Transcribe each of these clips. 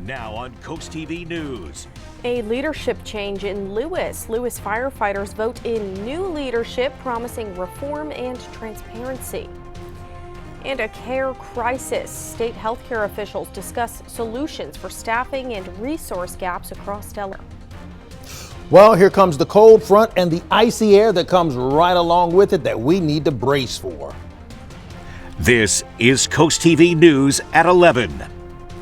Now on CoastTV News. A leadership change in Lewis. Lewis firefighters vote in new leadership promising reform and transparency. And a care crisis. State healthcare officials discuss solutions for staffing and resource gaps across Delaware. Well, here comes the cold front and the icy air that comes right along with it that we need to brace for. This is CoastTV News at 11.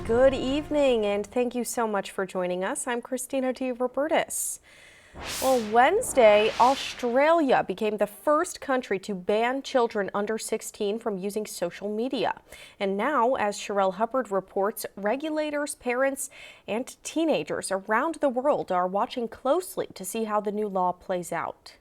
Good evening, and thank you so much for joining us. I'm Christina D. Robertis. Well, Wednesday, Australia became the first country to ban children under 16 from using social media. And now, as Sherelle Hubbard reports, regulators, parents, and teenagers around the world are watching closely to see how the new law plays out.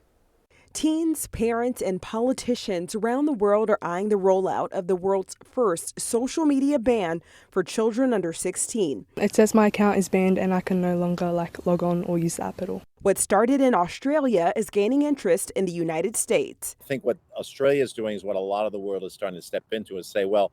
Teens, parents, and politicians around the world are eyeing the rollout of the world's first social media ban for children under 16. It says my account is banned and I can no longer log on or use the app at all. What started in Australia is gaining interest in the United States. I think what Australia is doing is what a lot of the world is starting to step into, is say, well,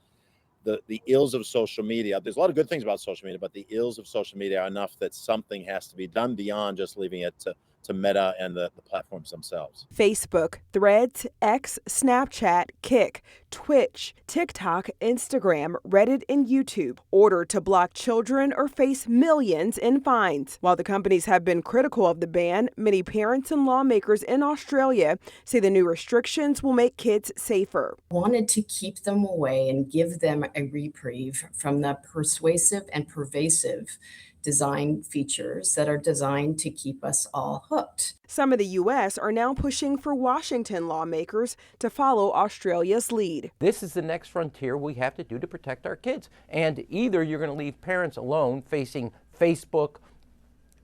the ills of social media, there's a lot of good things about social media, but the ills of social media are enough that something has to be done beyond just leaving it to Meta and the platforms themselves. Facebook, Threads, X, Snapchat, Kik, Twitch, TikTok, Instagram, Reddit, and YouTube ordered to block children or face millions in fines. While the companies have been critical of the ban, many parents and lawmakers in Australia say the new restrictions will make kids safer. Wanted to keep them away and give them a reprieve from the persuasive and pervasive design features that are designed to keep us all hooked. Some of the U.S. are now pushing for Washington lawmakers to follow Australia's lead. This is the next frontier we have to do to protect our kids. And either you're going to leave parents alone facing Facebook,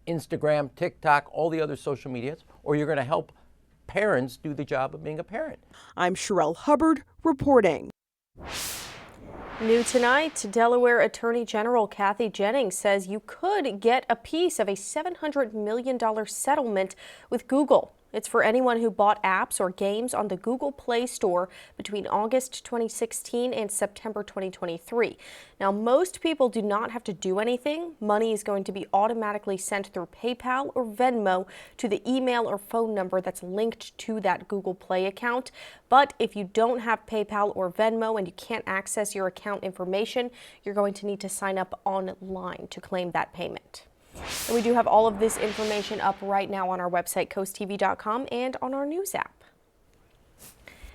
Instagram, TikTok, all the other social medias, or you're going to help parents do the job of being a parent. I'm Sherelle Hubbard reporting. New tonight, Delaware Attorney General Kathy Jennings says you could get a piece of a $700 million settlement with Google. It's for anyone who bought apps or games on the Google Play Store between August 2016 and September 2023. Now, most people do not have to do anything. Money is going to be automatically sent through PayPal or Venmo to the email or phone number that's linked to that Google Play account. But if you don't have PayPal or Venmo and you can't access your account information, you're going to need to sign up online to claim that payment. And we do have all of this information up right now on our website, coasttv.com, and on our news app.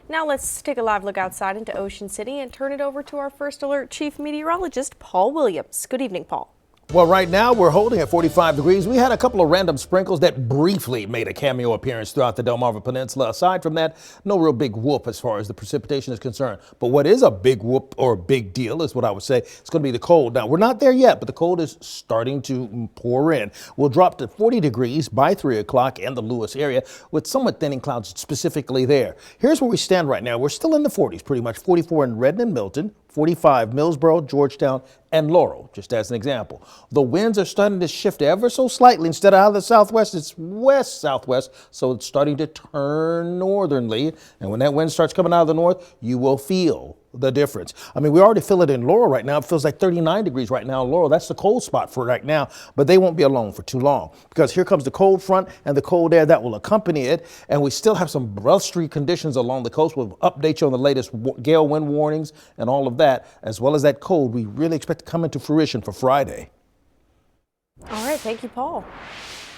Now let's take a live look outside into Ocean City and turn it over to our first alert chief meteorologist, Paul Williams. Good evening, Paul. Well, right now we're holding at 45 degrees. We had a couple of random sprinkles that briefly made a cameo appearance throughout the Delmarva Peninsula. Aside from that, no real big whoop as far as the precipitation is concerned. But what is a big whoop or a big deal is what I would say. It's going to be the cold. Now, we're not there yet, but the cold is starting to pour in. We'll drop to 40 degrees by 3 o'clock in the Lewis area with somewhat thinning clouds specifically there. Here's where we stand right now. We're still in the 40s, pretty much 44 in Redden and Milton, 45 Millsboro, Georgetown, and Laurel, just as an example. The winds are starting to shift ever so slightly. Instead of out of the southwest, it's west-southwest, so it's starting to turn northernly. And when that wind starts coming out of the north, you will feel the difference. I mean, we already feel it in Laurel right now. It feels like 39 degrees right now in Laurel. That's the cold spot for right now, but they won't be alone for too long because here comes the cold front and the cold air that will accompany it. And we still have some blustery conditions along the coast. We'll update you on the latest gale wind warnings and all of that, as well as that cold we really expect to come into fruition for Friday. All right, thank you, Paul.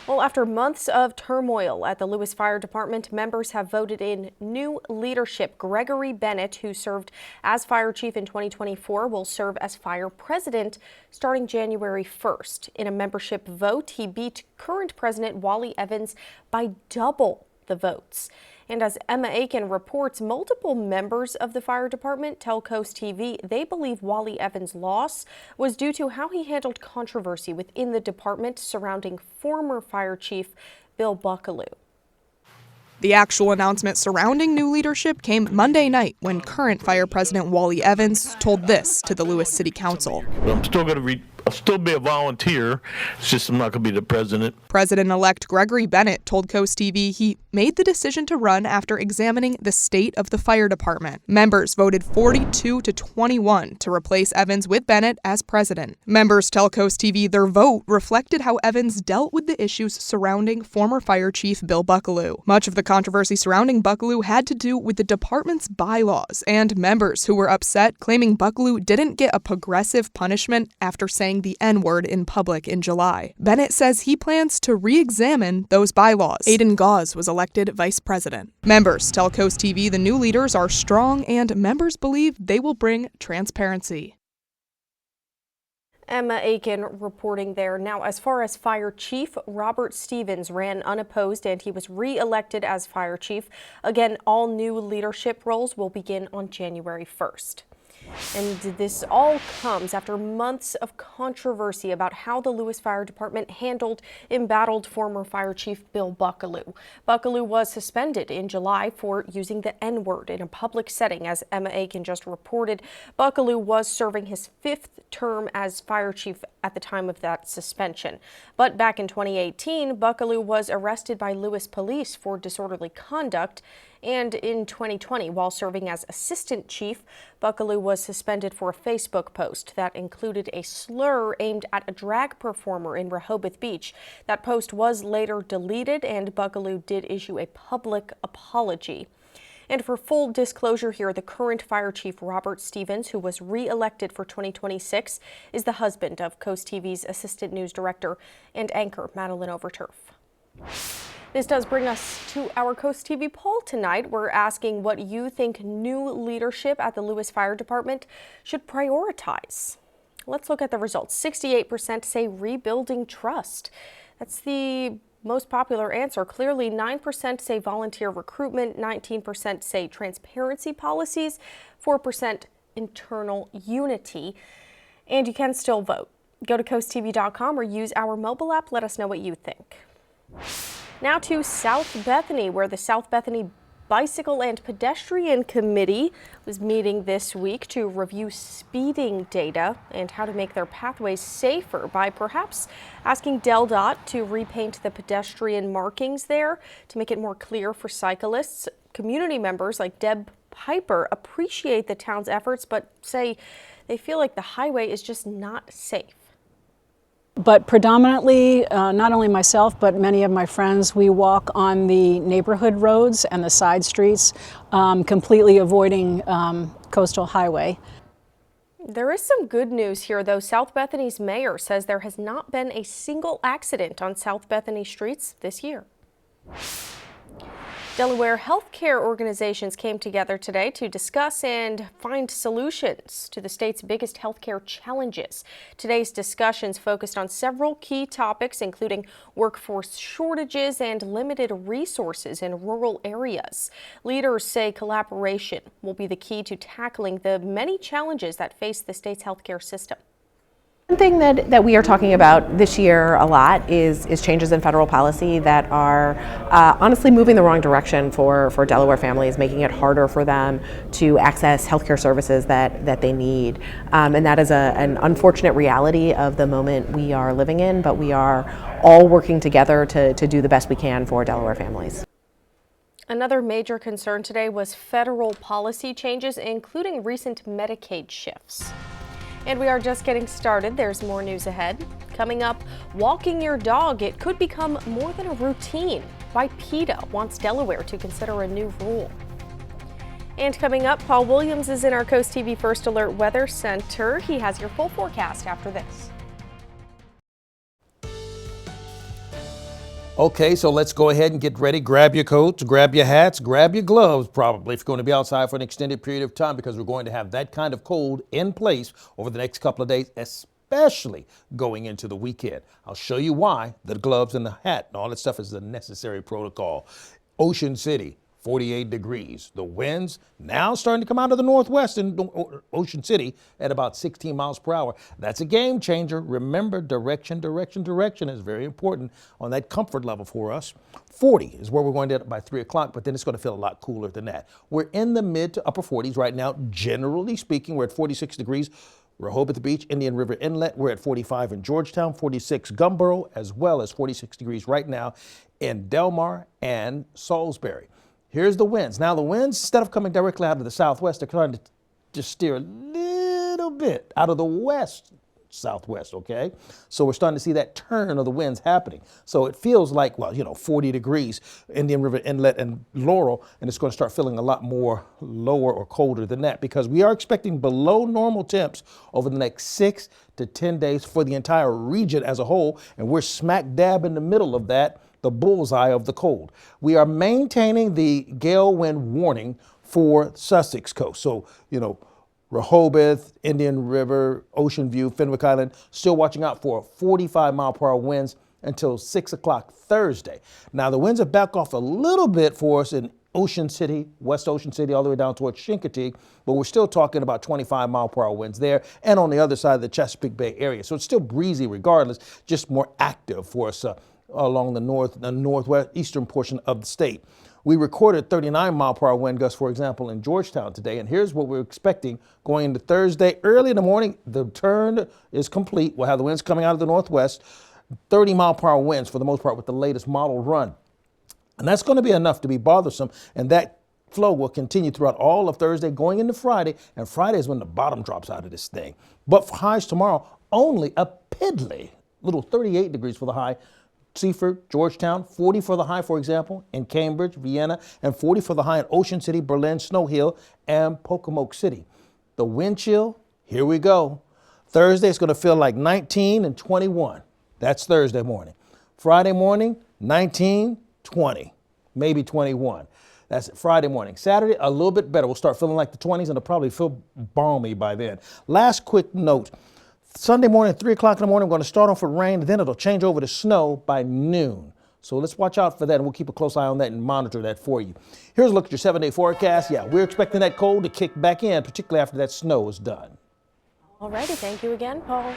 Well, after months of turmoil at the Lewis Fire Department, members have voted in new leadership. Gregory Bennett, who served as fire chief in 2024, will serve as fire president starting January 1st. In a membership vote, he beat current president Wally Evans by double the votes. And as Emma Aiken reports, multiple members of the fire department tell CoastTV they believe Wally Evans' loss was due to how he handled controversy within the department surrounding former fire chief Bill Buckaloo. The actual announcement surrounding new leadership came Monday night when current fire president Wally Evans told this to the Lewis City Council. I'm still going to I'll still be a volunteer. It's just I'm not going to be the president. President-elect Gregory Bennett told Coast TV he made the decision to run after examining the state of the fire department. Members voted 42-21 to replace Evans with Bennett as president. Members tell Coast TV their vote reflected how Evans dealt with the issues surrounding former fire chief Bill Buckalew. Much of the controversy surrounding Buckalew had to do with the department's bylaws, and members who were upset claiming Buckalew didn't get a progressive punishment after saying the N-word in public in July. Bennett says he plans to re-examine those bylaws. Aidan Gause was elected vice president. Members tell Coast TV the new leaders are strong and members believe they will bring transparency. Emma Aiken reporting there. Now, as far as Fire Chief, Robert Stevens ran unopposed and he was re-elected as Fire Chief. Again, all new leadership roles will begin on January 1st. And this all comes after months of controversy about how the Lewis Fire Department handled embattled former Fire Chief Bill Buckalew. Buckalew was suspended in July for using the N-word in a public setting, as Emma Aiken just reported. Buckalew was serving his 5th term as Fire Chief at the time of that suspension. But back in 2018, Buckalew was arrested by Lewis police for disorderly conduct. And in 2020, while serving as assistant chief, Buckalew was suspended for a Facebook post that included a slur aimed at a drag performer in Rehoboth Beach. That post was later deleted, and Buckalew did issue a public apology. And for full disclosure here, the current fire chief, Robert Stevens, who was re-elected for 2026, is the husband of Coast TV's assistant news director and anchor, Madeline Overturf. This does bring us to our Coast TV poll tonight. We're asking what you think new leadership at the Lewis Fire Department should prioritize. Let's look at the results. 68% say rebuilding trust. That's the most popular answer. Clearly, 9% say volunteer recruitment, 19% say transparency policies, 4% internal unity. And you can still vote. Go to coasttv.com or use our mobile app. Let us know what you think. Now to South Bethany, where the South Bethany Bicycle and Pedestrian Committee was meeting this week to review speeding data and how to make their pathways safer by perhaps asking DelDOT to repaint the pedestrian markings there to make it more clear for cyclists. Community members like Deb Piper appreciate the town's efforts, but say they feel like the highway is just not safe. But predominantly, not only myself, but many of my friends, we walk on the neighborhood roads and the side streets, completely avoiding Coastal Highway. There is some good news here, though. South Bethany's mayor says there has not been a single accident on South Bethany streets this year. Delaware healthcare organizations came together today to discuss and find solutions to the state's biggest healthcare challenges. Today's discussions focused on several key topics, including workforce shortages and limited resources in rural areas. Leaders say collaboration will be the key to tackling the many challenges that face the state's healthcare system. One thing that we are talking about this year a lot is changes in federal policy that are honestly moving the wrong direction for Delaware families, making it harder for them to access healthcare services that they need. And that is an unfortunate reality of the moment we are living in, but we are all working together to do the best we can for Delaware families. Another major concern today was federal policy changes, including recent Medicaid shifts. And we are just getting started. There's more news ahead. Coming up, walking your dog, it could become more than a routine. Why PETA wants Delaware to consider a new rule. And coming up, Paul Williams is in our Coast TV First Alert Weather Center. He has your full forecast after this. Okay, so let's go ahead and get ready. Grab your coats, grab your hats, grab your gloves probably if you're going to be outside for an extended period of time, because we're going to have that kind of cold in place over the next couple of days, especially going into the weekend. I'll show you why the gloves and the hat and all that stuff is a necessary protocol. Ocean City, 48 degrees. The winds now starting to come out of the northwest in Ocean City at about 16 miles per hour. That's a game changer. Remember, direction is very important on that comfort level for us. 40 is where we're going to get by 3 o'clock, but then it's going to feel a lot cooler than that. We're in the mid to upper 40s right now. Generally speaking, we're at 46 degrees. Rehoboth Beach, Indian River Inlet, we're at 45 in Georgetown, 46 Gumboro, as well as 46 degrees right now in Delmar and Salisbury. Here's the winds. Now the winds, instead of coming directly out of the southwest, they're trying to just steer a little bit out of the west southwest, okay? So we're starting to see that turn of the winds happening. So it feels like, well, 40 degrees, Indian River Inlet and Laurel, and it's going to start feeling a lot more lower or colder than that because we are expecting below normal temps over the next 6 to 10 days for the entire region as a whole, and we're smack dab in the middle of that, the bullseye of the cold. We are maintaining the gale wind warning for Sussex coast. So, Rehoboth, Indian River, Ocean View, Fenwick Island, still watching out for 45-mile-per-hour winds until 6 o'clock Thursday. Now, the winds have backed off a little bit for us in Ocean City, West Ocean City, all the way down towards Chincoteague, but we're still talking about 25-mile-per-hour winds there and on the other side of the Chesapeake Bay area. So it's still breezy regardless, just more active for us along the northwest eastern portion of the state. We recorded 39-mile-per-hour wind gusts, for example, in Georgetown today, and here's what we're expecting going into Thursday. Early in the morning, the turn is complete. We'll have the winds coming out of the northwest, 30-mile-per-hour winds for the most part with the latest model run. And that's going to be enough to be bothersome, and that flow will continue throughout all of Thursday going into Friday, and Friday is when the bottom drops out of this thing. But for highs tomorrow, only a piddly little 38 degrees for the high. Seaford, Georgetown, 40 for the high, for example, in Cambridge, Vienna, and 40 for the high in Ocean City, Berlin, Snow Hill, and Pocomoke City. The wind chill, here we go. Thursday, it's going to feel like 19 and 21. That's Thursday morning. Friday morning, 19, 20, maybe 21. That's Friday morning. Saturday, a little bit better. We'll start feeling like the 20s, and it'll probably feel balmy by then. Last quick note. Sunday morning at 3 o'clock in the morning, we're going to start off with rain, and then it'll change over to snow by noon. So let's watch out for that, and we'll keep a close eye on that and monitor that for you. Here's a look at your 7-day forecast. Yeah, we're expecting that cold to kick back in, particularly after that snow is done. All righty, thank you again, Paul.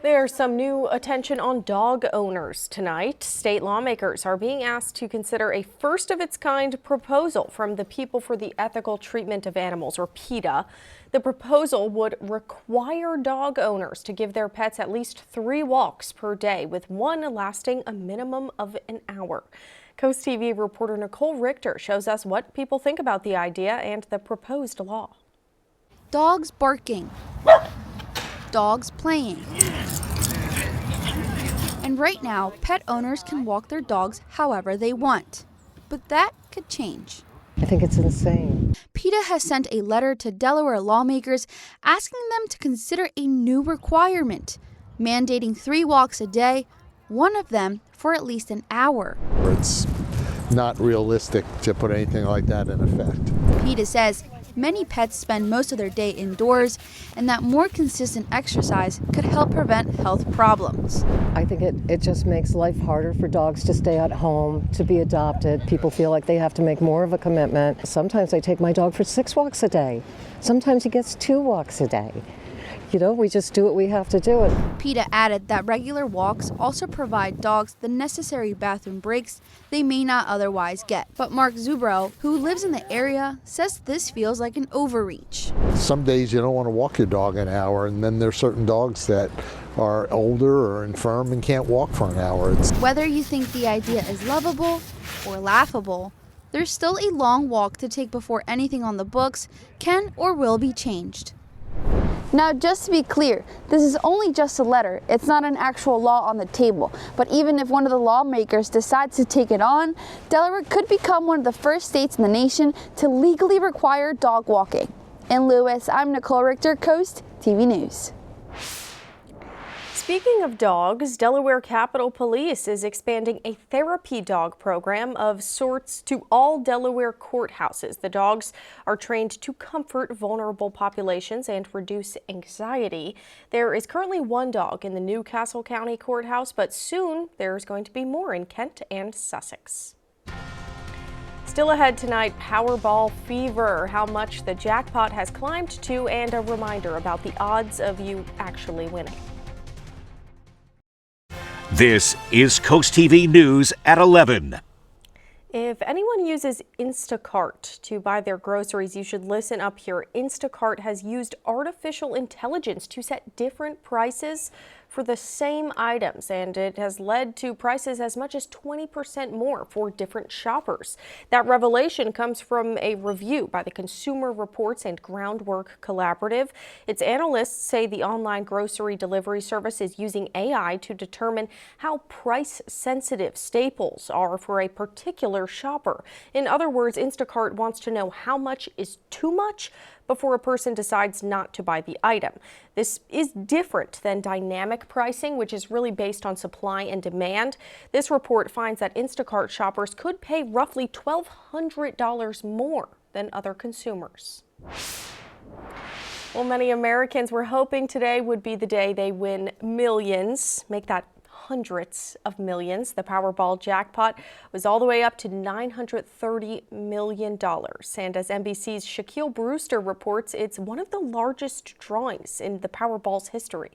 There's some new attention on dog owners tonight. State lawmakers are being asked to consider a first-of-its-kind proposal from the People for the Ethical Treatment of Animals, or PETA. The proposal would require dog owners to give their pets at least 3 walks per day, with one lasting a minimum of an hour. CoastTV reporter Nicole Richter shows us what people think about the idea and the proposed law. Dogs barking. Dogs playing. And right now, pet owners can walk their dogs however they want. But that could change. I think it's insane. PETA has sent a letter to Delaware lawmakers asking them to consider a new requirement, mandating 3 walks a day, one of them for at least an hour. It's not realistic to put anything like that in effect. PETA says many pets spend most of their day indoors, and that more consistent exercise could help prevent health problems. I think it just makes life harder for dogs to stay at home, to be adopted. People feel like they have to make more of a commitment. Sometimes I take my dog for 6 walks a day. Sometimes he gets 2 walks a day. We just do what we have to do. PETA added that regular walks also provide dogs the necessary bathroom breaks they may not otherwise get. But Mark Zubro, who lives in the area, says this feels like an overreach. Some days you don't want to walk your dog an hour, and then there's certain dogs that are older or infirm and can't walk for an hour. Whether you think the idea is lovable or laughable, there's still a long walk to take before anything on the books can or will be changed. Now, just to be clear, this is only just a letter. It's not an actual law on the table. But even if one of the lawmakers decides to take it on, Delaware could become one of the first states in the nation to legally require dog walking. In Lewis, I'm Nicole Richter, Coast TV News. Speaking of dogs, Delaware Capitol Police is expanding a therapy dog program of sorts to all Delaware courthouses. The dogs are trained to comfort vulnerable populations and reduce anxiety. There is currently 1 dog in the New Castle County Courthouse, but soon there's going to be more in Kent and Sussex. Still ahead tonight, Powerball fever, how much the jackpot has climbed to, and a reminder about the odds of you actually winning. This is Coast TV News at 11. If anyone uses Instacart to buy their groceries, you should listen up here. Instacart has used artificial intelligence to set different prices for the same items, and it has led to prices as much as 20% more for different shoppers. That revelation comes from a review by the Consumer Reports and Groundwork Collaborative. Its analysts say the online grocery delivery service is using AI to determine how price-sensitive staples are for a particular shopper. In other words, Instacart wants to know how much is too much before a person decides not to buy the item. This is different than dynamic pricing, which is really based on supply and demand. This report finds that Instacart shoppers could pay roughly $1,200 more than other consumers. Well, many Americans were hoping today would be the day they win millions, make that hundreds of millions. The Powerball jackpot was all the way up to $930 million. And as NBC's Shaquille Brewster reports, it's one of the largest drawings in the Powerball's history.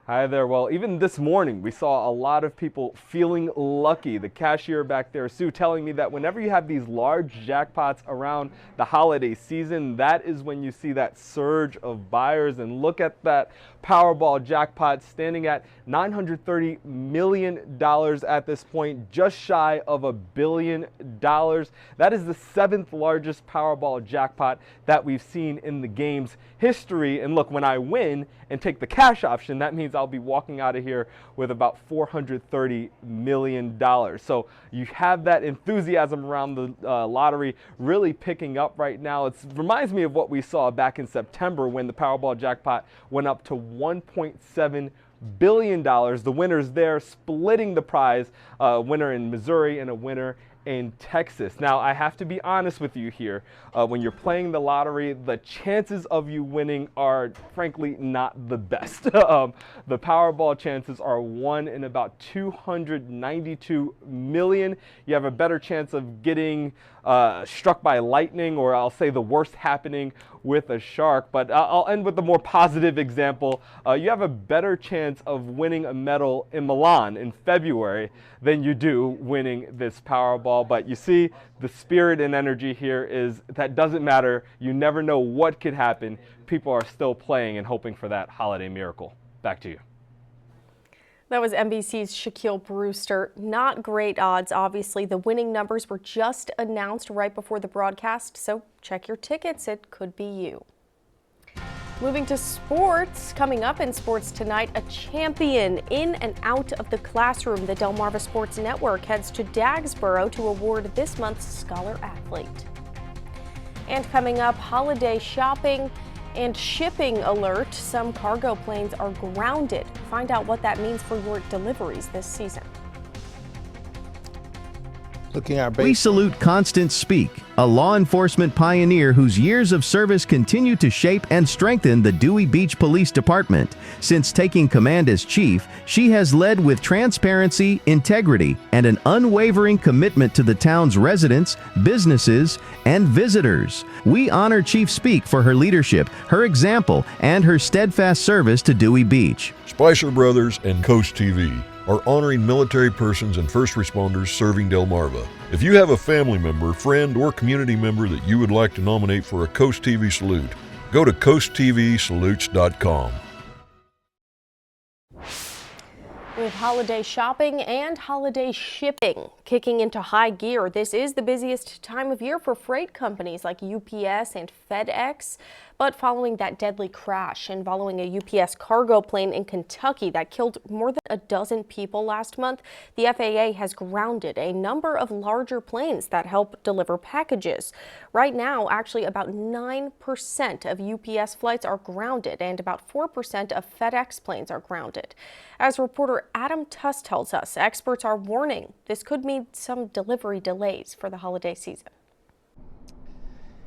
Hi there. Well, even this morning, we saw a lot of people feeling lucky. The cashier back there, Sue, telling me that whenever you have these large jackpots around the holiday season, that is when you see that surge of buyers. And look at that Powerball jackpot standing at $930 million at this point, just shy of $1 billion. That is the 7th largest Powerball jackpot that we've seen in the game's history. And look, when I win and take the cash option, that means I'll be walking out of here with about $430 million. So you have that enthusiasm around the lottery really picking up right now. It reminds me of what we saw back in September when the Powerball jackpot went up to $1.7 billion. The winners there splitting the prize, a winner in Missouri and a winner in Texas. Now, I have to be honest with you here. When you're playing the lottery, the chances of you winning are frankly not the best. The Powerball chances are 1 in about 292 million. You have a better chance of getting struck by lightning, or I'll say the worst happening with a shark. But I'll end with a more positive example. You have a better chance of winning a medal in Milan in February than you do winning this Powerball. But you see, the spirit and energy here is that doesn't matter. You never know what could happen. People are still playing and hoping for that holiday miracle. Back to you. That was NBC's Shaquille Brewster. Not great odds, obviously. The winning numbers were just announced right before the broadcast, so check your tickets. It could be you. Moving to sports. Coming up in sports tonight, a champion in and out of the classroom. The Delmarva Sports Network heads to Dagsboro to award this month's Scholar Athlete. And coming up, holiday shopping and shipping alert. Some cargo planes are grounded. Find out what that means for your deliveries this season. We salute Constance Speak, a law enforcement pioneer whose years of service continue to shape and strengthen the Dewey Beach Police Department. Since taking command as chief, she has led with transparency, integrity, and an unwavering commitment to the town's residents, businesses, and visitors. We honor Chief Speak for her leadership, her example, and her steadfast service to Dewey Beach. Spicer Brothers and CoastTV are honoring military persons and first responders serving Delmarva. If you have a family member, friend, or community member that you would like to nominate for a CoastTV salute, go to coasttvsalutes.com. With holiday shopping and holiday shipping kicking into high gear, this is the busiest time of year for freight companies like UPS and FedEx. But following that deadly crash involving a UPS cargo plane in Kentucky that killed more than a dozen people last month, the FAA has grounded a number of larger planes that help deliver packages. Right now, actually about 9% of UPS flights are grounded and about 4% of FedEx planes are grounded. As reporter Adam Tuss tells us, experts are warning this could mean some delivery delays for the holiday season.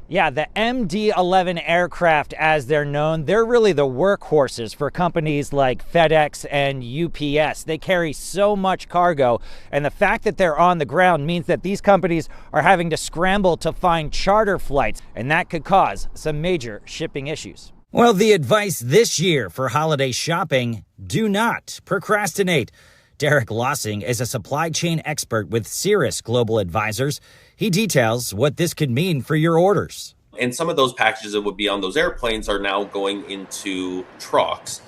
Yeah, the MD-11 aircraft, as they're known, they're really the workhorses for companies like FedEx and UPS. They carry so much cargo, and the fact that they're on the ground means that these companies are having to scramble to find charter flights, and that could cause some major shipping issues. Well, the advice this year for holiday shopping: do not procrastinate. Derek Lossing is a supply chain expert with Cirrus Global Advisors. He details what this could mean for your orders. And some of those packages that would be on those airplanes are now going into trucks.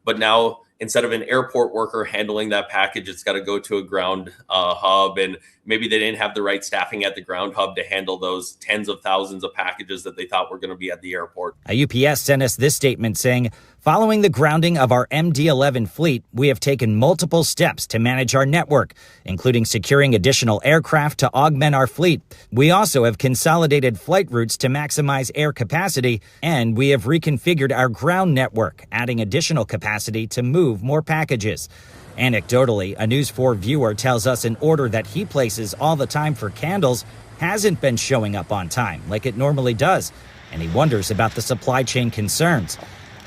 But now, instead of an airport worker handling that package, it's got to go to a ground hub. And maybe they didn't have the right staffing at the ground hub to handle those tens of thousands of packages that they thought were going to be at the airport. A UPS sent us this statement saying, following the grounding of our MD-11 fleet, we have taken multiple steps to manage our network, including securing additional aircraft to augment our fleet. We also have consolidated flight routes to maximize air capacity, and we have reconfigured our ground network, adding additional capacity to move more packages. Anecdotally, a News 4 viewer tells us an order that he places all the time for candles hasn't been showing up on time like it normally does, and he wonders about the supply chain concerns.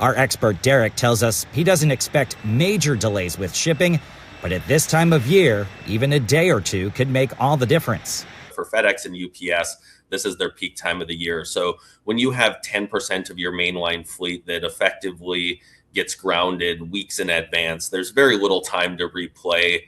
Our expert Derek tells us he doesn't expect major delays with shipping, but at this time of year, even a day or two could make all the difference. For FedEx and UPS, this is their peak time of the year. So when you have 10% of your mainline fleet that effectively gets grounded weeks in advance, there's very little time to replace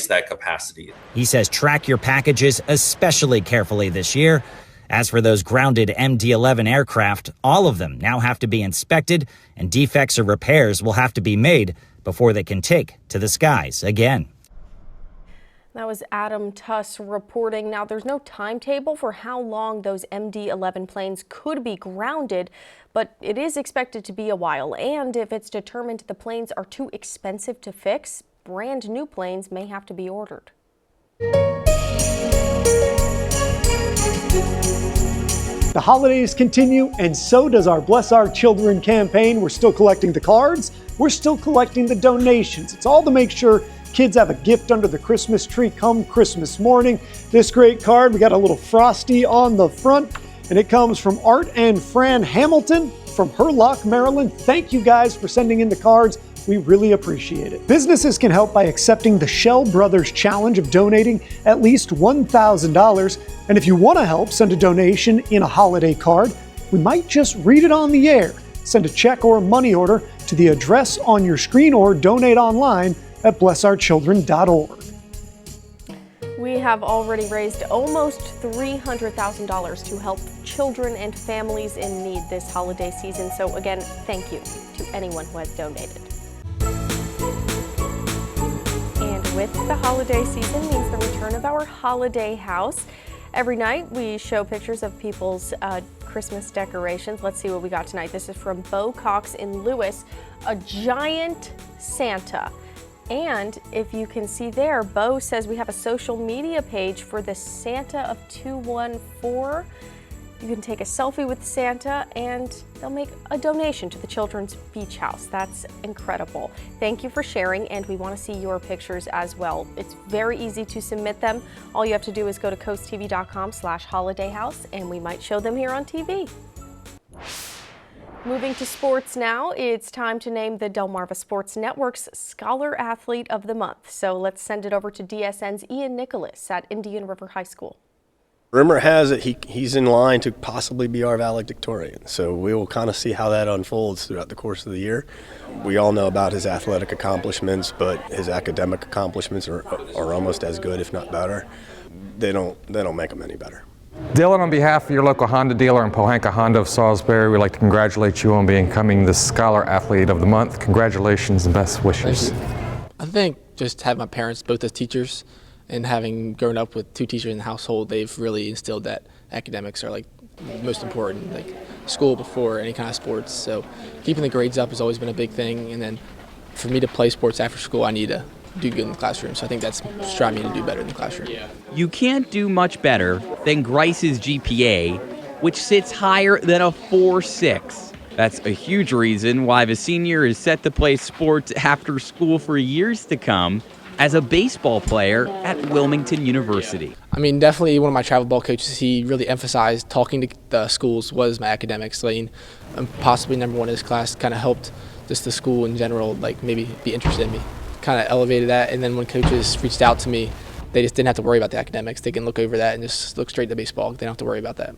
that capacity. He says track your packages especially carefully this year. As for those grounded MD-11 aircraft, all of them now have to be inspected, and defects or repairs will have to be made before they can take to the skies again. That was Adam Tuss reporting. Now, there's no timetable for how long those MD-11 planes could be grounded, but it is expected to be a while. And if it's determined the planes are too expensive to fix, brand new planes may have to be ordered. The holidays continue, and so does our Bless Our Children campaign. We're still collecting the cards. We're still collecting the donations. It's all to make sure kids have a gift under the Christmas tree come Christmas morning. This great card, we got a little frosty on the front, and it comes from Art and Fran Hamilton from Hurlock, Maryland. Thank you guys for sending in the cards. We really appreciate it. Businesses can help by accepting the Shell Brothers Challenge of donating at least $1,000. And if you want to help send a donation in a holiday card, we might just read it on the air. Send a check or a money order to the address on your screen or donate online at blessourchildren.org. We have already raised almost $300,000 to help children and families in need this holiday season. So again, thank you to anyone who has donated. And with the holiday season means the return of our holiday house. Every night we show pictures of people's Christmas decorations. Let's see what we got tonight. This is from Bo Cox in Lewis, a giant Santa. And if you can see there, Bo says we have a social media page for the Santa of 214. You can take a selfie with Santa and they'll make a donation to the Children's Beach House. That's incredible. Thank you for sharing, and we want to see your pictures as well. It's very easy to submit them. All you have to do is go to coasttv.com/holidayhouse and we might show them here on TV. Moving to sports now, it's time to name the Delmarva Sports Network's Scholar Athlete of the Month. So let's send it over to DSN's Ian Nicholas at Indian River High School. Rumor has it he's in line to possibly be our valedictorian, so we will kind of see how that unfolds throughout the course of the year. We all know about his athletic accomplishments, but his academic accomplishments are almost as good, if not better. They don't make them any better. Dylan, on behalf of your local Honda dealer and Pohanka Honda of Salisbury, we'd like to congratulate you on becoming the Scholar Athlete of the Month. Congratulations and best wishes. I think just having my parents both as teachers and having grown up with two teachers in the household, they've really instilled that academics are like most important, like school before any kind of sports. So keeping the grades up has always been a big thing. And then for me to play sports after school, I need to do good in the classroom. So I think that's striving me to do better in the classroom. You can't do much better than Grice's GPA, which sits higher than a 4.6. That's a huge reason why the senior is set to play sports after school for years to come as a baseball player at Wilmington University. I mean, definitely one of my travel ball coaches, he really emphasized talking to the schools was my academics. I mean, I'm possibly number one in his class, kind of helped just the school in general, like maybe be interested in me. Kind of elevated that, and then when coaches reached out to me, they just didn't have to worry about the academics. They can look over that and just look straight to baseball. They don't have to worry about that.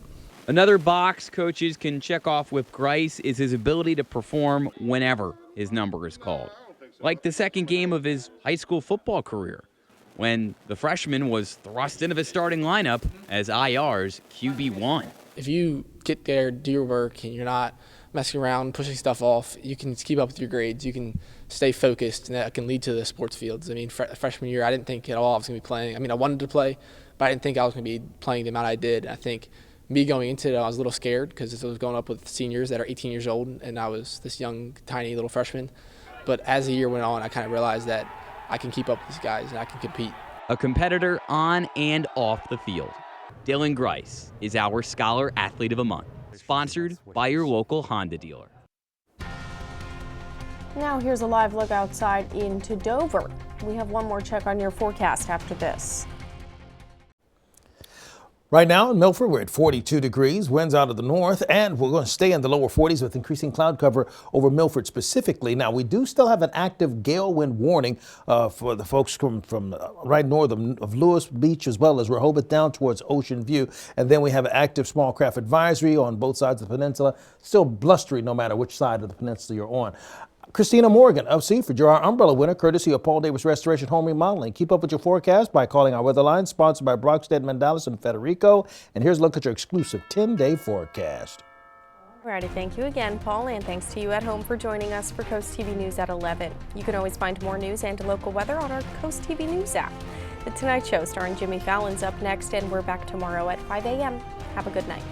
Another box coaches can check off with Grice is his ability to perform whenever his number is called. like the second game of his high school football career, when the freshman was thrust into the starting lineup as IR's QB1. If you get there, do your work, and you're not messing around, pushing stuff off, you can keep up with your grades, you can stay focused, and that can lead to the sports fields. I mean, freshman year, I didn't think at all I was going to be playing. I mean, I wanted to play, but I didn't think I was going to be playing the amount I did. I think me going into it, I was a little scared because I was going up with seniors that are 18 years old, and I was this young, tiny little freshman. But as the year went on, I kind of realized that I can keep up with these guys and I can compete. A competitor on and off the field. Dylan Grice is our Scholar Athlete of the Month, sponsored by your local Honda dealer. Now here's a live look outside into Dover. We have one more check on your forecast after this. Right now in Milford, we're at 42 degrees, winds out of the north, and we're going to stay in the lower 40s with increasing cloud cover over Milford specifically. Now, we do still have an active gale wind warning for the folks from right north of Lewis Beach, as well as Rehoboth down towards Ocean View. And then we have an active small craft advisory on both sides of the peninsula. Still blustery no matter which side of the peninsula you're on. Christina Morgan of Seaford, you're our umbrella winner, courtesy of Paul Davis Restoration Home Remodeling. Keep up with your forecast by calling our weather line, sponsored by Brockstead, Mandalis, and Federico. And here's a look at your exclusive 10-day forecast. Alrighty, thank you again, Paul, and thanks to you at home for joining us for Coast TV News at 11. You can always find more news and local weather on our Coast TV News app. The Tonight Show starring Jimmy Fallon's up next, and we're back tomorrow at 5 a.m. Have a good night.